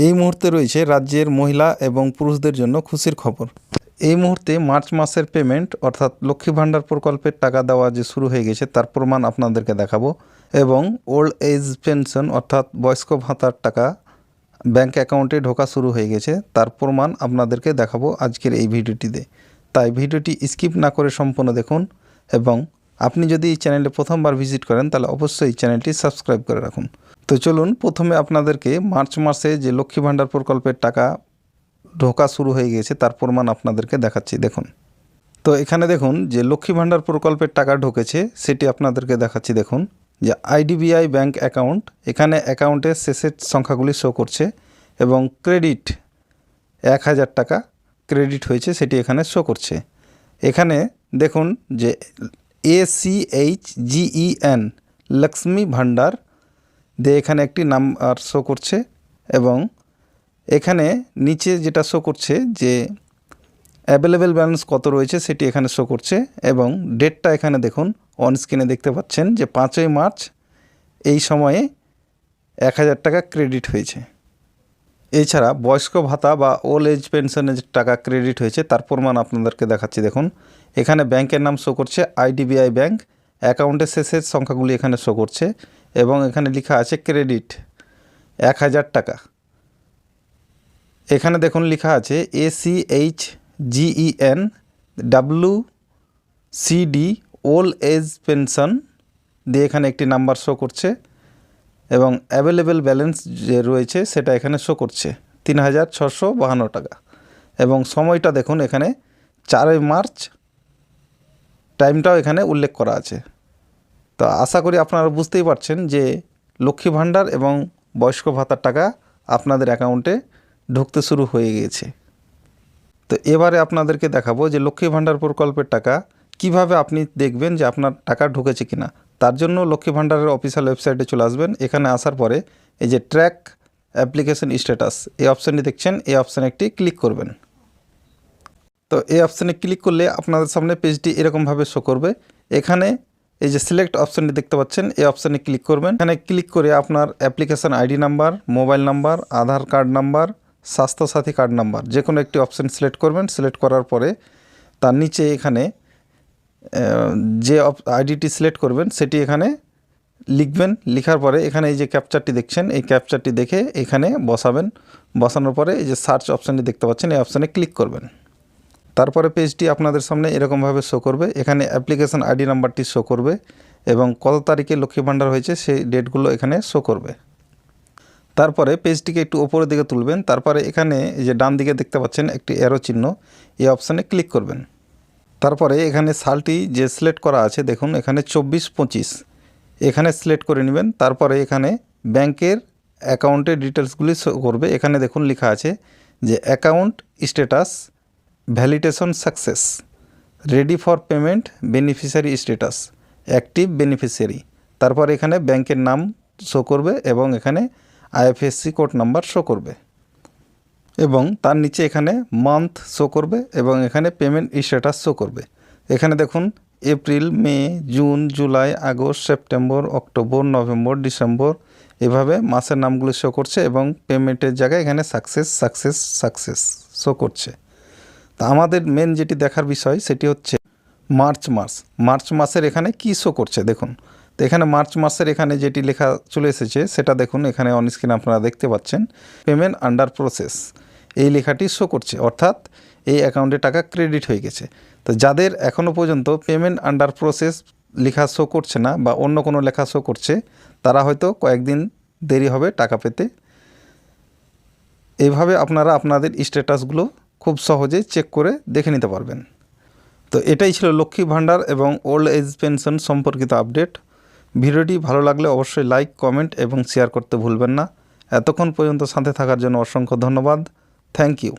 এই মুহূর্তে রয়েছে রাজ্যের মহিলা এবং পুরুষদের জন্য খুশির খবর। এই মুহূর্তে মার্চ মাসের পেমেন্ট অর্থাৎ লক্ষ্মী ভাণ্ডার প্রকল্পের টাকা দেওয়া যে শুরু হয়ে গেছে তার প্রমাণ আপনাদেরকে দেখাবো, এবং ওল্ড এজ পেনশন অর্থাৎ বয়স্ক ভাতার টাকা ব্যাঙ্ক অ্যাকাউন্টে ঢোকা শুরু হয়ে গেছে তার প্রমাণ আপনাদেরকে দেখাবো আজকের এই ভিডিওটিতে। তাই ভিডিওটি স্কিপ না করে সম্পূর্ণ দেখুন, এবং আপনি যদি এই চ্যানেলে প্রথমবার ভিজিট করেন তাহলে অবশ্যই চ্যানেলটি সাবস্ক্রাইব করে রাখুন। তো চলুন প্রথমে আপনাদেরকে মার্চ মাসে যে লক্ষ্মী ভাণ্ডার প্রকল্পের টাকা ঢোকা শুরু হয়ে গেছে তার প্রমাণ আপনাদেরকে দেখাচ্ছি, দেখুন। তো এখানে দেখুন যে লক্ষ্মী ভাণ্ডার প্রকল্পের টাকা ঢুকেছে সেটি আপনাদেরকে দেখাচ্ছি, দেখুন যে আইডিবিআই ব্যাঙ্ক অ্যাকাউন্ট, এখানে অ্যাকাউন্টের শেষের সংখ্যাগুলি শো করছে এবং ক্রেডিট 1000 টাকা ক্রেডিট হয়েছে সেটি এখানে শো করছে। এখানে দেখুন যে ACHGEN লক্ষ্মী ভাণ্ডার দিয়ে এখানে একটি নাম্বার শো করছে, এবং এখানে নিচে যেটা শো করছে যে অ্যাভেলেবেল ব্যালেন্স কত রয়েছে সেটি এখানে শো করছে, এবং ডেটটা এখানে দেখুন অন স্ক্রিনে দেখতে পাচ্ছেন যে 5ই মার্চ এই সময়ে 1000 টাকা ক্রেডিট হয়েছে। এছাড়া বয়স্ক ভাতা বা ওল্ড এজ পেনশনের টাকা ক্রেডিট হয়েছে তার প্রমাণ আপনাদেরকে দেখাচ্ছি, দেখুন এখানে ব্যাংকের নাম শো করছে আইডিবিআই ব্যাংক, অ্যাকাউন্টের শেষের সংখ্যাগুলি এখানে শো করছে, এবং এখানে লেখা আছে ক্রেডিট 1000 টাকা। এখানে দেখুন লেখা আছে ACHGEN WCD old age pension দিয়ে এখানে একটি নাম্বার শো করছে, এবং অ্যাভেলেবেল ব্যালেন্স যে রয়েছে সেটা এখানে শো করছে 3652 টাকা, এবং সময়টা দেখুন এখানে 4ই মার্চ, টাইমটাও এখানে উল্লেখ করা আছে। তো আশা করি আপনারা বুঝতেই পারছেন যে লক্ষ্মী ভাণ্ডার এবং বয়স্ক ভাতার টাকা আপনাদের অ্যাকাউন্টে ঢুকতে শুরু হয়ে গিয়েছে। তো এবারে আপনাদেরকে দেখাবো যে লক্ষ্মী ভাণ্ডার প্রকল্পের টাকা কিভাবে আপনি দেখবেন যে আপনার টাকা ঢুকেছে কিনা। তার জন্য লক্ষ্মী ভাণ্ডারের অফিসিয়াল ওয়েবসাইটে চলে আসবেন। এখানে আসার পরে এই যে ট্র্যাক অ্যাপ্লিকেশন স্ট্যাটাস এই অপশানটি দেখছেন, এই অপশানে একটি ক্লিক করবেন। তো এই অপশানে ক্লিক করলে আপনাদের সামনে পেজটি এরকমভাবে শো করবে। এখানে এই যে সিলেক্ট অপশানটি দেখতে পাচ্ছেন, এই অপশানে ক্লিক করবেন। এখানে ক্লিক করে আপনার application ID number, mobile number, Aadhaar card number, Swasthya Sathi card number যে কোনো একটি অপশান সিলেক্ট করবেন। সিলেক্ট করার পরে তার নিচে এখানে যে আইডিটি সিলেক্ট করবেন সেটি এখানে লিখবেন। লিখার পরে এখানে এই যে ক্যাপচারটি দেখছেন, এই ক্যাপচারটি দেখে এখানে বসাবেন। বসানোর পরে এই যে সার্চ অপশানটি দেখতে পাচ্ছেন, এই অপশানে ক্লিক করবেন। তারপরে পেজটি আপনাদের সামনে এরকমভাবে শো করবে। এখানে অ্যাপ্লিকেশন আইডি নাম্বারটি শো করবে, এবং কত তারিখে লক্ষ্মী ভাণ্ডার হয়েছে সেই ডেটগুলো এখানে শো করবে। তারপরে পেজটিকে একটু উপরের দিকে তুলবেন। তারপরে এখানে এই যে ডান দিকে দেখতে পাচ্ছেন একটি অ্যারো চিহ্ন, এই অপশানে ক্লিক করবেন। তারপরে এখানে সালটি যে সিলেক্ট করা আছে দেখুন এখানে 24-25 এখানে সিলেক্ট করে নেবেন। তারপরে এখানে ব্যাংকের অ্যাকাউন্টের ডিটেলসগুলি শো করবে। এখানে দেখুন লেখা আছে যে account status validation success, ready for payment, beneficiary status active beneficiary. তারপর এখানে ব্যাংকের নাম শো করবে, এবং এখানে IFSC কোড নাম্বার শো করবে, এবং তার নিচে এখানে মান্থ শো করবে, এবং এখানে পেমেন্ট স্ট্যাটাস শো করবে। এখানে দেখুন April, May, June, July, August, September, October, November, December এভাবে মাসের নামগুলো শো করছে, এবং পেমেন্টের জায়গায় এখানে সাকসেস সাকসেস সাকসেস শো করছে। তা আমাদের মেন যেটি দেখার বিষয় সেটি হচ্ছে মার্চ মাসের এখানে কি শো করছে দেখুন। তো এখানে মার্চ মাসের এখানে যেটি লেখা চলে এসেছে সেটা দেখুন এখানে অন স্ক্রিনে আপনারা দেখতে পাচ্ছেন, পেমেন্ট আন্ডার প্রসেস এই লেখাটি শো করছে, অর্থাৎ এই অ্যাকাউন্টে টাকা ক্রেডিট হয়ে গেছে। তো যাদের এখনও পর্যন্ত পেমেন্ট আন্ডার প্রসেস লেখা শো করছে না বা অন্য কোনো লেখা শো করছে, তারা হয়তো কয়েকদিন দেরি হবে টাকা পেতে। এইভাবে আপনারা আপনাদের স্ট্যাটাসগুলো খুব সহজেই চেক করে দেখে নিতে পারবেন। তো এটাই ছিল লক্ষ্মী ভাণ্ডার এবং ওল্ড এজ পেনশন সম্পর্কিত আপডেট। ভিডিওটি ভালো লাগলে অবশ্যই লাইক, কমেন্ট এবং শেয়ার করতে ভুলবেন না। এতক্ষণ পর্যন্ত সাথে থাকার জন্য অসংখ্য ধন্যবাদ। Thank you.